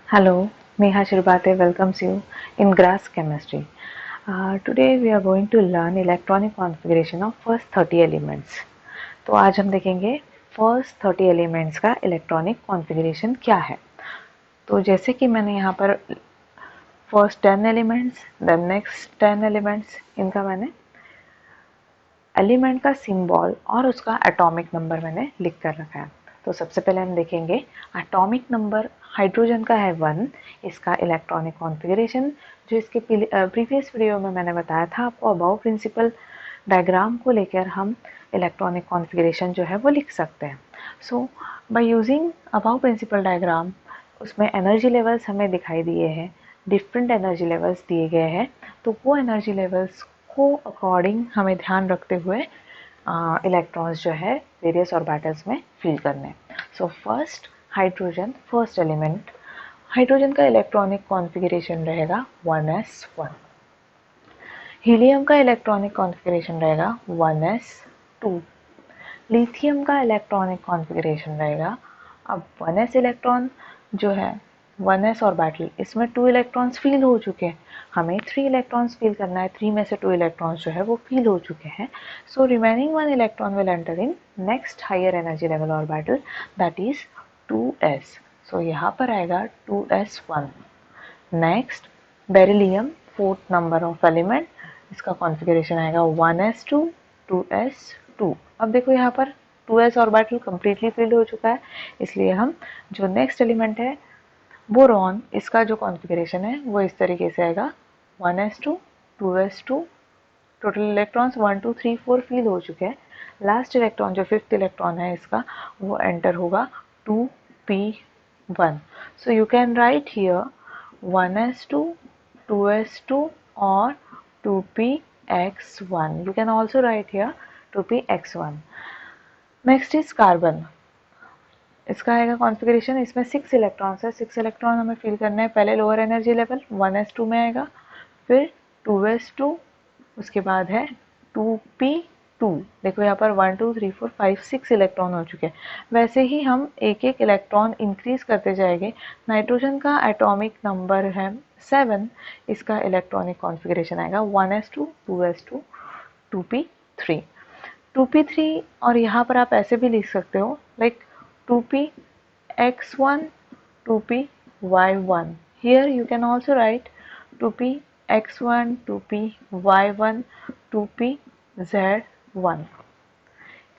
Hello, Neha Shirbate welcomes you in GRASS Chemistry. Today we are going to learn electronic configuration of first 30 elements. तो आज हम देखेंगे first 30 elements का electronic configuration क्या है। तो जैसे कि मैंने यहाँ पर first 10 elements, then next 10 elements, इनका मैंने एलिमेंट का सिंबल और उसका एटॉमिक नंबर मैंने लिख कर रखा है। तो सबसे पहले हम देखेंगे एटॉमिक नंबर हाइड्रोजन का है 1, इसका इलेक्ट्रॉनिक कॉन्फ़िगरेशन जो इसके प्रीवियस वीडियो में मैंने बताया था आपको, अबाव प्रिंसिपल डायग्राम को लेकर हम इलेक्ट्रॉनिक कॉन्फ़िगरेशन जो है वो लिख सकते हैं। So by using above principle diagram उसमें एनर्जी लेवल्स हमें दिखाई दिए हैं, डिफरेंट एनर्जी लेवल्स दिए गए हैं। तो वो एनर्जी लेवल्स को अकॉर्डिंग हमें ध्यान रखते हुए इलेक्ट्रॉन्स जो है वेरियस ऑर्बिटल्स में फिल करने। So first hydrogen, first element hydrogen का इलेक्ट्रॉनिक कॉन्फ़िगरेशन रहेगा 1s1। हीलियम का इलेक्ट्रॉनिक कॉन्फ़िगरेशन रहेगा 1s2। लिथियम का इलेक्ट्रॉनिक कॉन्फ़िगरेशन रहेगा, अब 1s इलेक्ट्रॉन जो है 1s ऑर्बिटल, इसमें 2 इलेक्ट्रॉन्स फील हो चुके हैं, हमें 3 इलेक्ट्रॉन्स फील करना है, 3 में से 2 इलेक्ट्रॉन्स जो है वो फील हो चुके हैं। So remaining 1 electron will enter in next higher energy level orbital, that is 2s। So यहाँ पर आएगा 2s1। Next beryllium, fourth number of element, इसका कॉन्फ़िगरेशन आएगा 1s2 2s2। अब देखो यहाँ पर 2s ऑर्बिटल कम्प्लीटली फिल्ड हो चुका है, इसलिए हम जो नेक्स्ट एलिमेंट है बोरॉन, इसका जो कॉन्फ़िगरेशन है वो इस तरीके से आएगा 1s2 2s2। Total electrons 1 2 3 4 feel हो चुके हैं। लास्ट इलेक्ट्रॉन जो फिफ्थ इलेक्ट्रॉन है इसका वो एंटर होगा 2p1। So you can right here 1s2 2s2 or 2px1. You can also write here 2px1. Next is carbon, इसका आएगा कॉन्फ़िगरेशन, इसमें 6 इलेक्ट्रॉन्स है, 6 इलेक्ट्रॉन हमें फिल करना है। पहले लोअर एनर्जी लेवल 1s2 में आएगा, फिर 2s2, उसके बाद है 2p2। देखो यहाँ पर 1 2 3 4 5 6 इलेक्ट्रॉन हो चुके हैं। वैसे ही हम एक एक इलेक्ट्रॉन इंक्रीज करते जाएंगे। नाइट्रोजन का एटॉमिक नंबर है 7, इसका इलेक्ट्रॉनिक कॉन्फ़िगरेशन आएगा 1s2 2s2 2p3 2p3। और यहाँ पर आप ऐसे भी लिख सकते हो like 2px1 2py1। here you can also write 2px1 2py1 2pz1।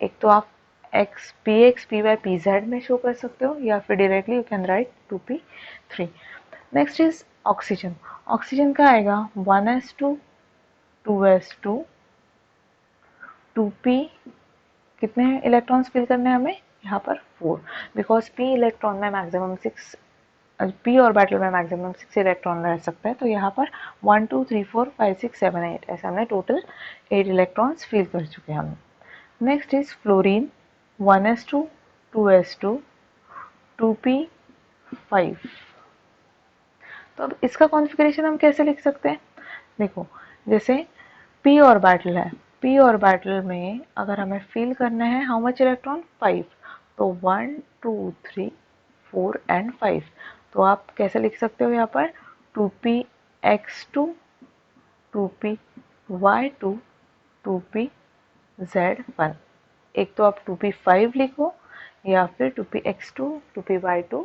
एक तो आप x px py pz में शो कर सकते हो, या फिर directly you can right 2p3। Next is oxygen, oxygen का आएगा 1s2 2s2 2p, कितने इलेक्ट्रॉन्स फिल करने हैं हमें यहाँ पर 4, बिकॉज p इलेक्ट्रॉन में मैक्सिमम 6, p ऑर्बिटल में मैक्सिमम 6 इलेक्ट्रॉन रह सकता है। तो यहाँ पर 1 2 3 4 5 6 7 8 ऐसे हमने टोटल 8 इलेक्ट्रॉन्स फिल कर चुके हैं हम। Next is fluorine 1s2 2s2 2p5। तो अब इसका कॉन्फ़िगरेशन हम कैसे लिख सकते हैं, देखो जैसे p ऑर्बिटल है, p ऑर्बिटल में अगर हमें फिल करना है हाउ मच इलेक्ट्रॉन 5, तो 1 2 3 4 एंड 5। तो आप कैसे लिख सकते हो यहाँ पर 2px2 2py2 2pz1। एक तो आप 2p5 लिखो, या फिर 2px2 2py2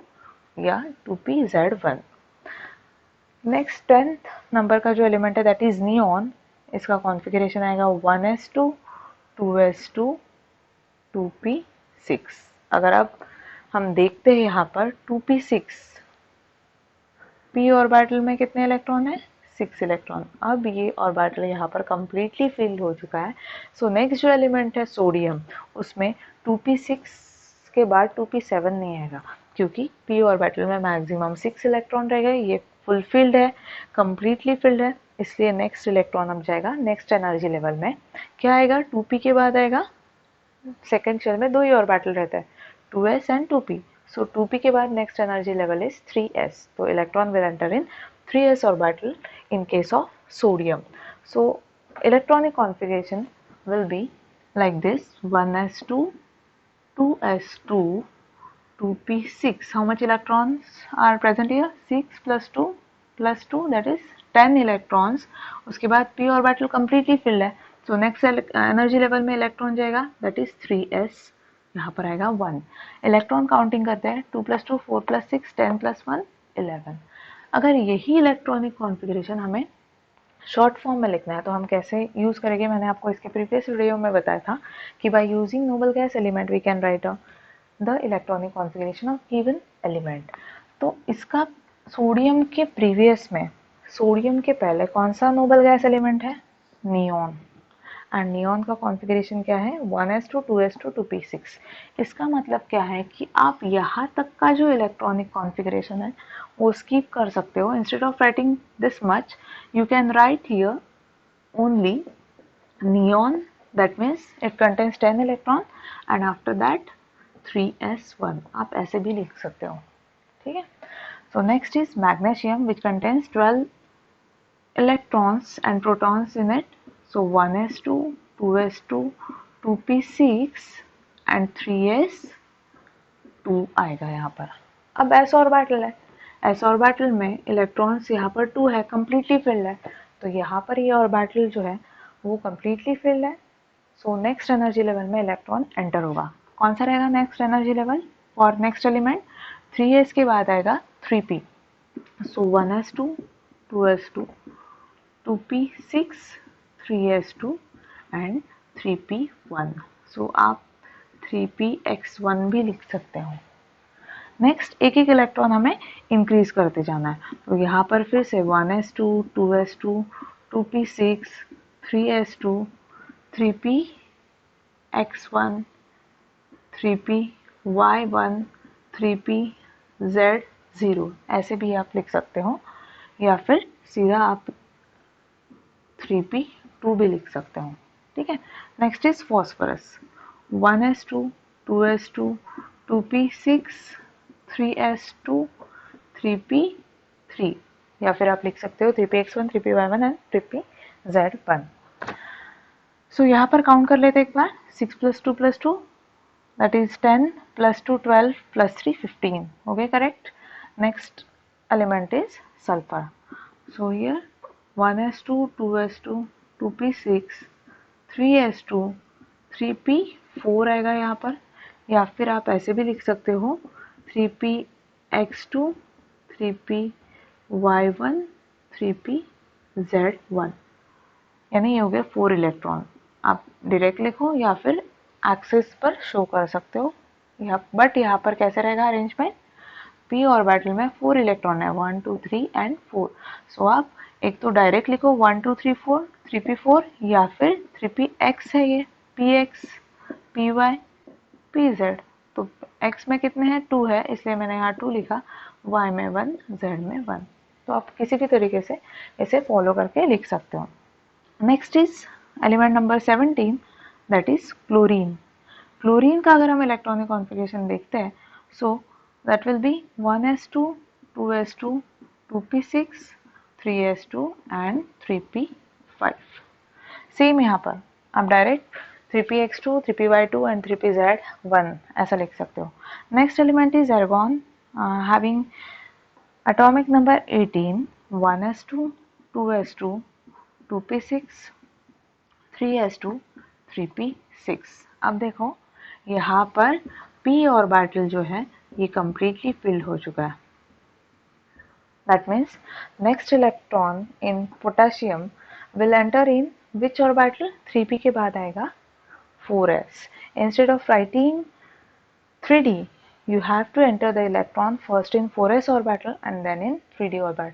या 2pz1। नेक्स्ट 10th नंबर का जो एलिमेंट है दैट इज नियॉन, इसका कॉन्फ़िगरेशन आएगा 1s2 2s2 2p6। अगर अब हम देखते हैं यहाँ पर 2p6, p ऑर्बिटल में कितने इलेक्ट्रॉन है 6 इलेक्ट्रॉन। अब ये ऑर्बिटल यहाँ पर कम्प्लीटली फिल हो चुका है। सो नेक्स्ट जो एलिमेंट है सोडियम, उसमें 2p6 के बाद 2p7 नहीं आएगा, क्योंकि p ऑर्बिटल में मैक्सिमम 6 इलेक्ट्रॉन रहेगा, ये फुल फिल्ड है, कम्प्लीटली फिल्ड है, इसलिए नेक्स्ट इलेक्ट्रॉन अब जाएगा नेक्स्ट एनर्जी लेवल में। क्या आएगा 2p के बाद आएगा, सेकेंड शेल में 2 ही ऑर्बिटल रहता है 2s and 2p। So 2p के बाद next energy level is 3s, तो electron will enter in 3s orbital in case of sodium. So electronic configuration will be like this: 1s2 2s2 2p6. How much electrons are present here? 6 plus 2 that is 10 electrons. उसके बाद p orbital completely filled है, so next energy level में electron जाएगा that is 3s. यहाँ पर आएगा 1. Electron counting करते हैं, 2 + 2 4 + 6 10 + 1 11. अगर यही इलेक्ट्रॉनिक कॉन्फ़िगरेशन हमें शॉर्ट फॉर्म में लिखना है तो हम कैसे यूज़ करेंगे? मैंने आपको इसके प्रीवियस वीडियो में बताया था कि by using noble gas element we can write the electronic configuration of given element. तो इसका सोडियम के प्रीवियस में, सोडियम के पहले कौन सा नोबल गैस एलिमेंट है? नियॉन. एंड नियॉन का कॉन्फ़िगरेशन क्या है? 1s2 2s2 2p6. इसका मतलब क्या है कि आप यहाँ तक का जो इलेक्ट्रॉनिक कॉन्फ़िगरेशन है वो स्किप कर सकते हो. Instead of writing this much you can right here only neon, that means it contains 10 electron and after that 3s1. आप ऐसे भी लिख सकते हो, ठीक है. So next is magnesium which contains 12 electrons and protons in it. So 1s2 2s2 2p6 and 3s2 आएगा यहाँ पर. अब s ऑर्बिटल है, s ऑर्बिटल में इलेक्ट्रॉन्स यहाँ पर 2 है, कम्प्लीटली फिल्ड है, तो यहाँ पर ये ऑर्बिटल जो है वो कम्प्लीटली फिल्ड है. सो नेक्स्ट एनर्जी लेवल में इलेक्ट्रॉन एंटर होगा. कौन सा रहेगा next energy level for next element? 3s के बाद आएगा 3p. So 1s2 2s2 2p6 3s2 and 3p1. सो आप 3px1 भी लिख सकते हो. नेक्स्ट एक एक इलेक्ट्रॉन हमें इंक्रीज करते जाना है. तो यहाँ पर फिर से 1s2 2s2 2p6 3s2 3px1 3py1 3pz0 ऐसे भी आप लिख सकते हो, या फिर सीधा आप 3p2 भी लिख सकते हो, ठीक है. Next is phosphorus. 1s2 2s2 2p6 3s2 3p3, या फिर आप लिख सकते हो 3px1 3py1 एंड 3pz1. सो यहाँ पर काउंट कर लेते एक बार. 6 + 2 + 2 that is 10 + 2 12 + 3 15. Okay, correct. Next element is sulfur. So here 1s2 2s2 2p6 3s2 3p4 आएगा यहाँ पर, या फिर आप ऐसे भी लिख सकते हो 3px2 3py1 3pz1. यानी ये हो गया 4 इलेक्ट्रॉन. आप डायरेक्ट लिखो या फिर एक्सिस पर शो कर सकते हो, बट यहाँ पर कैसे रहेगा अरेंजमेंट? p ऑर्बिटल में 4 इलेक्ट्रॉन है, 1 2 3 एंड 4. सो आप एक तो डायरेक्ट लिखो 1 2 3 4 3p4, या फिर 3px है ये, px py pz. तो x में कितने हैं? 2 है, इसलिए मैंने यहाँ 2 लिखा, y में 1 z में 1. तो आप किसी भी तरीके से इसे फॉलो करके लिख सकते हो. Next is element number 17, that is chlorine. Chlorine का अगर हम इलेक्ट्रॉनिक कॉन्फ़िगरेशन देखते हैं, so that will be 1s2 2s2 2p6 3s2 and 3p5. Same यहाँ पर आप direct 3px2 3py2 and 3pz1 ऐसा लिख सकते हो. Next element is argon, having atomic number 18, 1s2 2s2 2p6 3s2 3p6. अब देखो यहाँ पर p ऑर्बिटल जो है ये completely filled हो चुका है. That means next electron in potassium will enter in which orbital? 3p के बाद आएगा 4s. Instead of writing 3d, you have to enter the electron first in 4s orbital and then in 3d orbital.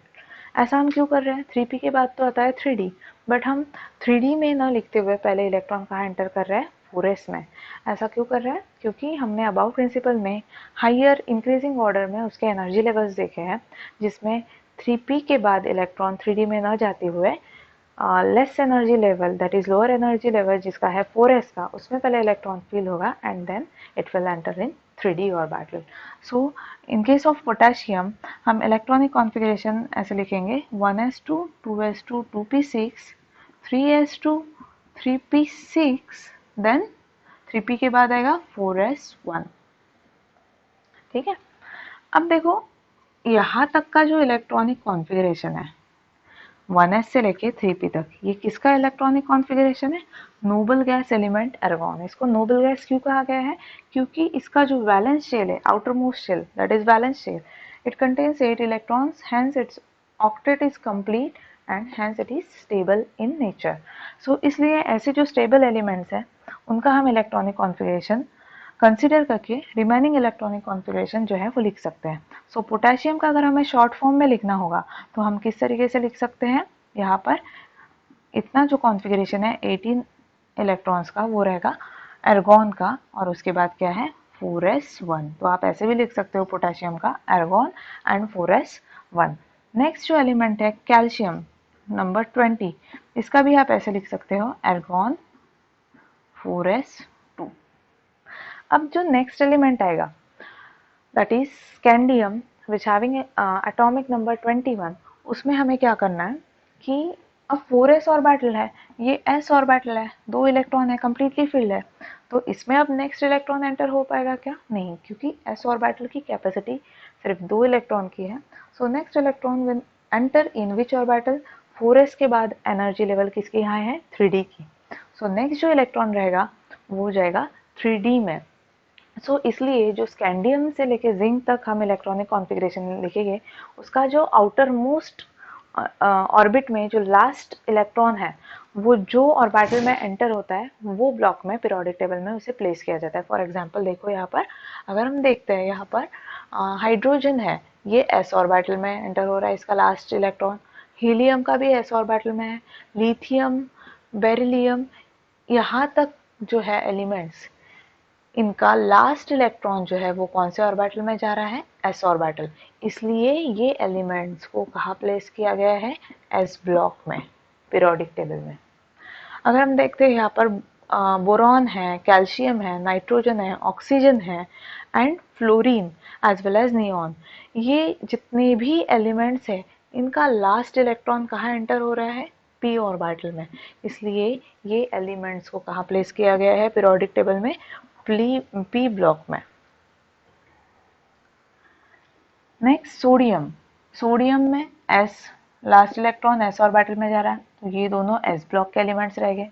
ऐसा हम क्यों कर रहे हैं? 3p के बाद तो आता है 3d, बट हम 3d में ना लिखते हुए पहले इलेक्ट्रॉन कहाँ एंटर कर रहे हैं? 4s में. ऐसा क्यों कर रहे हैं? क्योंकि हमने अबाउट प्रिंसिपल में हायर इंक्रीजिंग ऑर्डर में उसके एनर्जी लेवल्स देखे हैं, जिसमें 3p के बाद इलेक्ट्रॉन 3d में ना जाते हुए less energy level, that is lower energy level जिसका है 4s का, उसमें पहले इलेक्ट्रॉन फिल होगा and then it will enter in 3d orbital. So in case of potassium हम इलेक्ट्रॉनिक कॉन्फ़िगरेशन ऐसे लिखेंगे 1s2 2s2 2p6 3s2 3p6 then 3p के बाद आएगा 4s1. ठीक है। अब देखो यहाँ तक का जो इलेक्ट्रॉनिक कॉन्फ़िगरेशन है 1s से लेके 3p तक, ये किसका इलेक्ट्रॉनिक कॉन्फ़िगरेशन है? Noble gas element argon. इसको नोबल गैस क्यों कहा गया है? क्योंकि इसका जो वैलेंस शेल है, outermost shell, that is valence shell, it contains 8 electrons, hence its octet is complete and hence it is stable in nature. So इसलिए ऐसे जो स्टेबल एलिमेंट्स हैं उनका हम इलेक्ट्रॉनिक कॉन्फ़िगरेशन कंसिडर करके रिमेनिंग इलेक्ट्रॉनिक कॉन्फ़िगरेशन जो है वो लिख सकते हैं। सो पोटेशियम का अगर हमें शॉर्ट फॉर्म में लिखना होगा तो हम किस तरीके से लिख सकते हैं? यहाँ पर इतना जो कॉन्फ़िगरेशन है 18 इलेक्ट्रॉन्स का वो रहेगा एर्गॉन का, और उसके बाद क्या है 4s1। तो आप ऐसे भी लिख सकते हो पोटेशियम का एर्गॉन एंड 4s1। नेक्स्ट जो एलिमेंट है कैल्शियम नंबर 20, इसका भी आप ऐसे लिख सकते हो एर्गॉन 4s2। अब जो नेक्स्ट एलिमेंट आएगा that is scandium which having atomic number 21, उसमें हमें क्या करना है कि अब 4s ऑर्बिटल है, ये s ऑर्बिटल है, 2 इलेक्ट्रॉन है, कंप्लीटली फिल्ड है, तो इसमें अब नेक्स्ट इलेक्ट्रॉन एंटर हो पाएगा क्या? नहीं, क्योंकि s ऑर्बिटल की कैपेसिटी सिर्फ 2 इलेक्ट्रॉन की है। So next electron will enter in which orbital? 4s के बाद एनर्जी लेवल किसकी यहाँ है? 3d की। सो नेक्स्ट जो इलेक्ट्रॉन रहेगा वो हो जाएगा 3d में। सो इसलिए जो स्कैंडियम से लेके जिंक तक हम इलेक्ट्रॉनिक कॉन्फ़िगरेशन लिखेंगे, उसका जो आउटर मोस्ट ऑर्बिट में जो लास्ट इलेक्ट्रॉन है वो जो ऑर्बिटल में एंटर होता है वो ब्लॉक में पीरियोडिक टेबल में उसे प्लेस किया जाता है। फॉर एग्जांपल देखो यहाँ पर अगर हम देखते हैं यहाँ पर हाइड्रोजन है, ये s ऑर्बिटल में एंटर हो रहा है, इसका लास्ट इलेक्ट्रॉन। हीलियम का भी s ऑर्बिटल में है, लिथियम, बेरिलियम, यहाँ तक जो है एलिमेंट्स, इनका लास्ट इलेक्ट्रॉन जो है वो कौन से ऑर्बिटल में जा रहा है? s orbital. इसलिए ये एलिमेंट्स को कहाँ प्लेस किया गया है? s ब्लॉक में पीरियोडिक टेबल में। अगर हम देखते हैं यहाँ पर बोरॉन है, कैल्शियम है, नाइट्रोजन है, ऑक्सीजन है and fluorine as well as neon, ये जितने भी एलिमेंट्स हैं इनका लास्ट इलेक्ट्रॉन कहाँ एंटर हो रहा है? p ऑर्बिटल में। इसलिए ये एलिमेंट्स को कहाँ प्लेस किया गया है पीरियोडिक टेबल में? p ब्लॉक में। नेक्स्ट सोडियम, सोडियम में s last electron s orbital में जा रहा है, तो ये दोनों s ब्लॉक के एलिमेंट्स रह गए।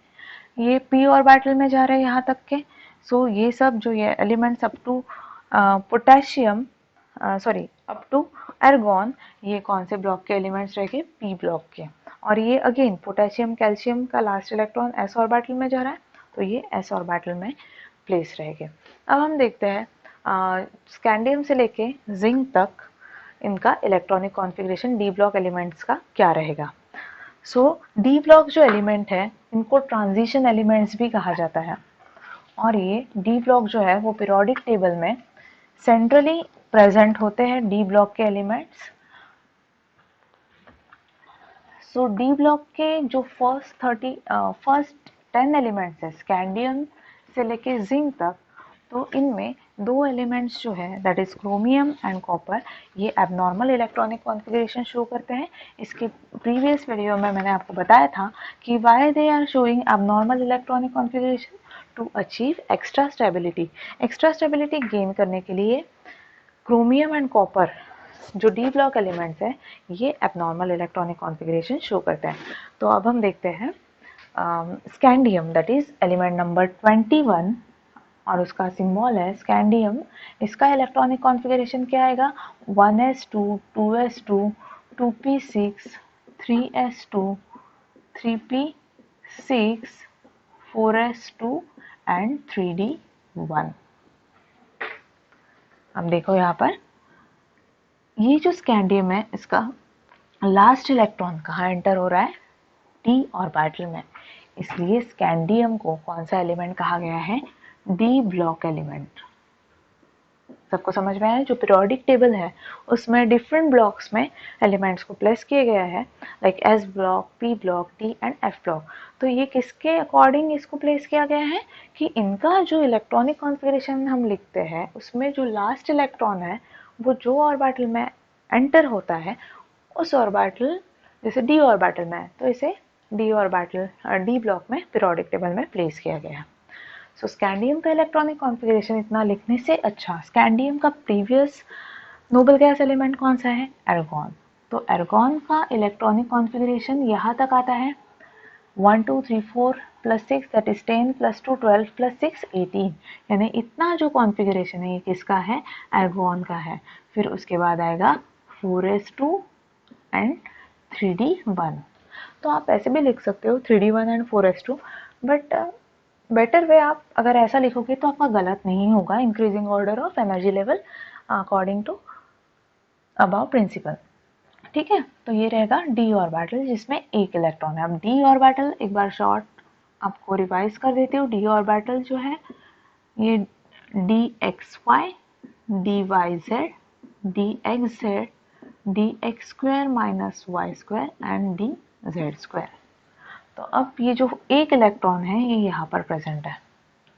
ये p ऑर्बिटल में जा रहे हैं यहाँ तक के। सो ये सब जो ये elements up to potassium sorry up to argon, ये कौन से ब्लॉक के एलिमेंट्स रह गए? p ब्लॉक के। और ये अगेन पोटेशियम कैल्शियम का लास्ट इलेक्ट्रॉन s ऑर्बिटल में जा रहा है, तो ये s ऑर्बिटल में प्लेस रह गए। अब हम देखते हैं स्कैंडियम से लेके जिंक तक इनका electronic configuration D block elements का क्या रहेगा। सो डी ब्लॉक जो एलिमेंट है इनको ट्रांजिशन एलिमेंट्स भी कहा जाता है, और ये डी ब्लॉक जो है वो पीरियोडिक टेबल में सेंट्रली प्रेजेंट होते हैं डी ब्लॉक के एलिमेंट्स। सो डी ब्लॉक के जो फर्स्ट 10 एलिमेंट्स है स्कैंडियम से लेके जिंक तक, तो इनमें 2 एलिमेंट्स जो है that is chromium and copper, ये एबनॉर्मल इलेक्ट्रॉनिक कॉन्फ़िगरेशन शो करते हैं। इसके प्रीवियस वीडियो में मैंने आपको बताया था कि why they are showing abnormal electronic configuration? To achieve extra stability. Extra stability gain करने के लिए क्रोमियम एंड कॉपर जो डी ब्लॉक एलिमेंट्स हैं ये एबनॉर्मल इलेक्ट्रॉनिक कॉन्फ़िगरेशन शो करते हैं। तो अब हम देखते हैं scandium that is element number 21 और उसका सिंबल है स्कैंडियम। इसका इलेक्ट्रॉनिक कॉन्फ़िगरेशन क्या आएगा? 1s2, 2s2, 2p6, 3s2, 3p6, 4s2 and 3d1। अब देखो यहाँ पर ये जो स्कैंडियम है इसका लास्ट इलेक्ट्रॉन कहाँ एंटर हो रहा है? d ऑर्बिटल में। इसलिए स्कैंडियम को कौन सा एलिमेंट कहा गया है? D block element. सबको समझ में आया? जो पीरियोडिक टेबल है उसमें डिफरेंट ब्लॉक्स में एलिमेंट्स को प्लेस किया गया है, like S block, P block, T and F block. तो ये किसके अकॉर्डिंग इसको प्लेस किया गया है कि इनका जो इलेक्ट्रॉनिक कॉन्फ़िगरेशन हम लिखते हैं उसमें जो लास्ट इलेक्ट्रॉन है वो जो ऑर्बिटल में एंटर होता है उस ऑर्बिटल, जैसे डी ऑर्बिटल में है तो इसे डी ऑर्बिटल डी ब्लॉक में पीरियोडिक टेबल में प्लेस किया गया है। सो स्कैंडियम का इलेक्ट्रॉनिक कॉन्फ़िगरेशन इतना लिखने से अच्छा, स्कैंडियम का प्रीवियस नोबल गैस एलिमेंट कौन सा है? एर्गॉन। तो एर्गॉन का इलेक्ट्रॉनिक कॉन्फ़िगरेशन यहाँ तक आता है 1 2 3 4 plus 6 that is 10 plus 2 12 plus 6 18, यानी इतना जो कॉन्फ़िगरेशन है ये किसका है? एर्गॉन का है। फिर उसके बाद आएगा 4s2 एंड 3d1। तो आप ऐसे भी लिख सकते हो 3d1 and 4s2, but better way आप अगर ऐसा लिखोगे तो आपका गलत नहीं होगा। Increasing order of energy level according to aufbau principle. ठीक है, तो ये रहेगा डी ऑर्बिटल जिसमें एक इलेक्ट्रॉन है। अब डी ऑर्बिटल एक बार शॉर्ट आपको रिवाइज कर देती हूँ। डी ऑर्बिटल जो है ये d x y, d y z, d x z, d x square minus y square and d z square. तो अब ये जो एक इलेक्ट्रॉन है ये यहाँ पर प्रेजेंट है।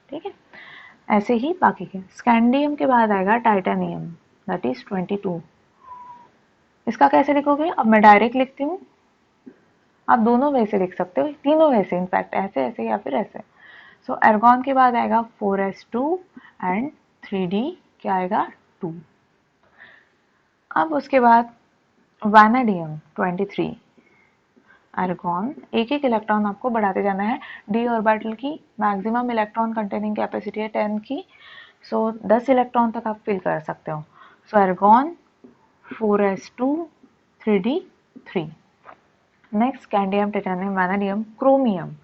ठीक है, ऐसे ही बाकी के। स्कैंडियम के बाद आएगा टाइटेनियम दैट इज 22। इसका कैसे लिखोगे? अब मैं डायरेक्ट लिखती हूँ, आप दोनों वे से लिख सकते हो, तीनों वे से इनफैक्ट, ऐसे ऐसे या फिर ऐसे। सो एर्गॉन के बाद आएगा 4s2 एंड 3d क्या आएगा? 2। अब उसके बाद वैनेडियम 23। एर्गॉन एक एक इलेक्ट्रॉन आपको बढ़ाते जाना है। डी ऑर्बिटल की मैक्सिमम इलेक्ट्रॉन कंटेनिंग कैपेसिटी है 10 की, सो 10 इलेक्ट्रॉन तक आप फिल कर सकते हो। सो एर्गॉन 4s2 3d3। Next scandium, titanium, vanadium, chromium.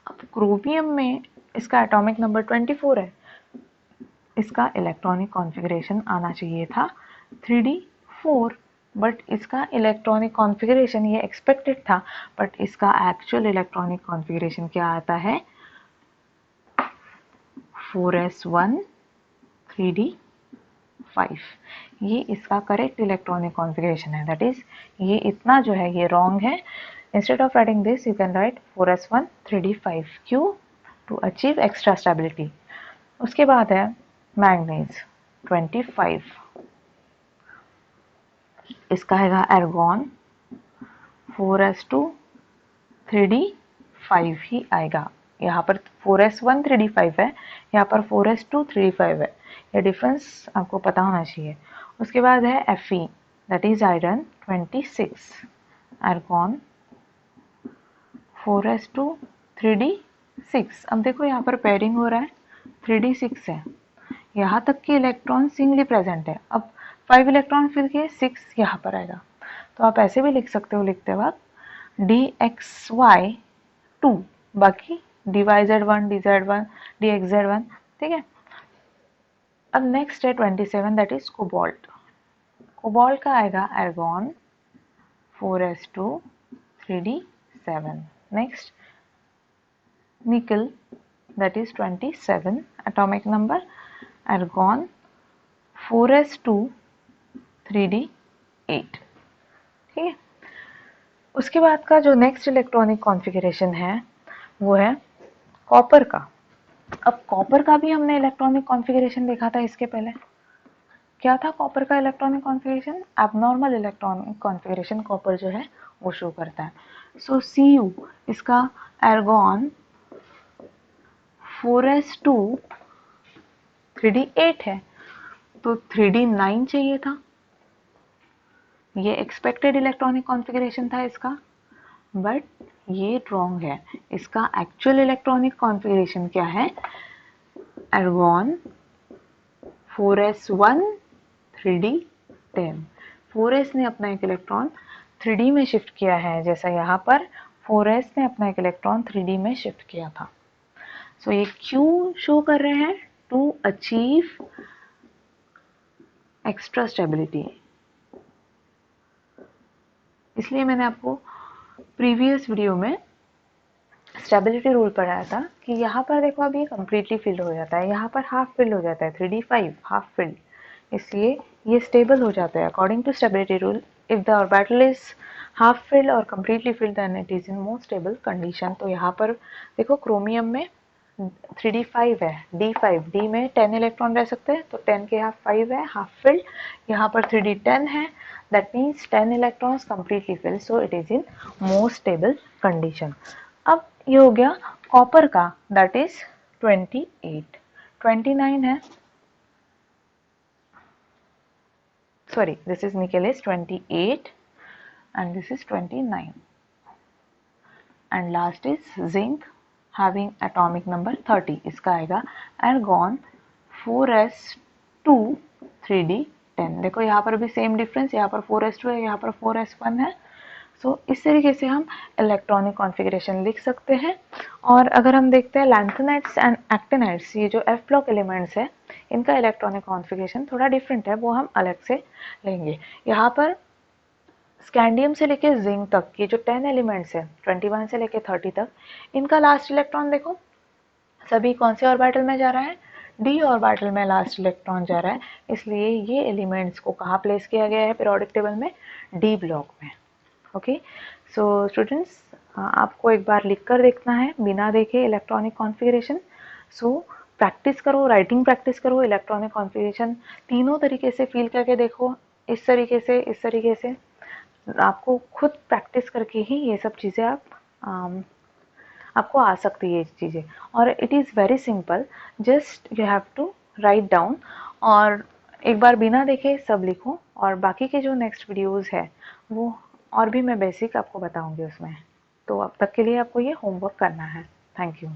अब क्रोमियम में इसका एटॉमिक नंबर 24 है। इसका इलेक्ट्रॉनिक कॉन्फ़िगरेशन आना चाहिए था 3d4, बट इसका इलेक्ट्रॉनिक कॉन्फ़िगरेशन ये एक्सपेक्टेड था, बट इसका एक्चुअल इलेक्ट्रॉनिक कॉन्फ़िगरेशन क्या आता है? 4s1 3d5। ये इसका करेक्ट इलेक्ट्रॉनिक कॉन्फ़िगरेशन है। दैट इज ये इतना जो है ये रॉन्ग है। Instead of writing this you can write 4s1 3d5। क्यों? To achieve extra stability. उसके बाद है मैंगनीज 25। इसका है एर्गॉन 4s2 3d5 ही आएगा। यहाँ पर 4s1 3d5 है, यहाँ पर 4s2 3d5 है। ये डिफरेंस आपको पता होना चाहिए। उसके बाद है Fe that is iron 26। एर्गॉन 4s2 3d6। अब देखो यहाँ पर पेयरिंग हो रहा है, 3d6 है, यहाँ तक के इलेक्ट्रॉन सिंगली प्रेजेंट है। अब 5 इलेक्ट्रॉन फिल के 6 यहाँ पर आएगा। तो आप ऐसे भी लिख सकते हो लिखते वक्त dxy2, बाकी dyz1 dz1 dxz1। ठीक है, अब नेक्स्ट है 27 दैट इज कोबाल्ट। कोबाल्ट का आएगा argon 4s2 3d7। Next nickel that is 27 atomic number, argon 4s2 3d8। ठीक है, उसके बाद का जो नेक्स्ट इलेक्ट्रॉनिक कॉन्फ़िगरेशन है वो है कॉपर का। अब कॉपर का भी हमने इलेक्ट्रॉनिक कॉन्फ़िगरेशन देखा था इसके पहले। क्या था कॉपर का electronic configuration? Abnormal electronic configuration copper जो है वो शो करता है। सो Cu इसका एर्गॉन 4s2 3d8 है, तो 3d9 चाहिए था। ये एक्सपेक्टेड इलेक्ट्रॉनिक कॉन्फ़िगरेशन था इसका, बट ये रॉन्ग है। इसका एक्चुअल इलेक्ट्रॉनिक कॉन्फ़िगरेशन क्या है? एर्गॉन 4s1 3d10। 4s ने अपना एक इलेक्ट्रॉन 3d में शिफ्ट किया है, जैसा यहाँ पर 4s ने अपना एक इलेक्ट्रॉन 3d में शिफ्ट किया था। सो ये क्यों शो कर रहे हैं? To achieve extra stability. इसलिए मैंने आपको प्रीवियस वीडियो में स्टेबिलिटी रूल पढ़ाया था कि यहाँ पर देखो अभी ये कम्प्लीटली फिल्ड हो जाता है, यहाँ पर हाफ फिल्ड हो जाता है, 3d5 हाफ फिल्ड, इसलिए ये स्टेबल हो जाता है according to stability rule. If the orbital is half filled और completely filled then it is in more stable condition. तो यहाँ पर देखो क्रोमियम में 3d5 है, d5, d में 10 इलेक्ट्रॉन रह सकते हैं, तो 10 के हाफ 5 है, हाफ फिल्ड। यहाँ पर 3d10 है, that means 10 electrons completely field, so it is in more stable condition. अब ये हो गया कॉपर का, दैट इज 28, 29 है, sorry, this is nickel is 28 and this is 29, and last is zinc having atomic number 30, इसका आएगा argon 4s2 3d10। देखो यहाँ पर भी सेम डिफरेंस, यहाँ पर 4s2 है, यहाँ पर 4s1 है। सो इस तरीके से हम इलेक्ट्रॉनिक कॉन्फ़िगरेशन लिख सकते हैं। और अगर हम देखते हैं लैंथेनाइड्स एंड एक्टिनाइड्स, ये जो एफ ब्लॉक एलिमेंट्स है, इनका इलेक्ट्रॉनिक कॉन्फ़िगरेशन थोड़ा डिफरेंट है, वो हम अलग से लेंगे। यहाँ पर स्कैंडियम से लेके जिंक तक ये जो 10 एलिमेंट्स है 21 से लेके 30 तक, इनका लास्ट इलेक्ट्रॉन देखो सभी कौन से ऑर्बिटल में जा रहा है, डी ऑर्बिटल में लास्ट इलेक्ट्रॉन जा रहा है, इसलिए ये एलिमेंट्स को कहाँ प्लेस किया गया है पीरियोडिक टेबल में, डी ब्लॉक में। ओके, सो स्टूडेंट्स आपको एक बार लिख कर देखना है बिना देखे इलेक्ट्रॉनिक कॉन्फ़िगरेशन। सो प्रैक्टिस करो, राइटिंग प्रैक्टिस करो, इलेक्ट्रॉनिक कॉन्फ़िगरेशन तीनों तरीके से फील करके देखो, इस तरीके से, इस तरीके से। आपको खुद प्रैक्टिस करके ही ये सब चीज़ें आपको आ सकती है ये चीज़ें। और it is very simple, just you have to write down, और एक बार बिना देखे सब लिखो, और बाकी के जो नेक्स्ट वीडियोस है वो और भी मैं बेसिक आपको बताऊंगी उसमें। तो अब तक के लिए आपको ये होमवर्क करना है। Thank you.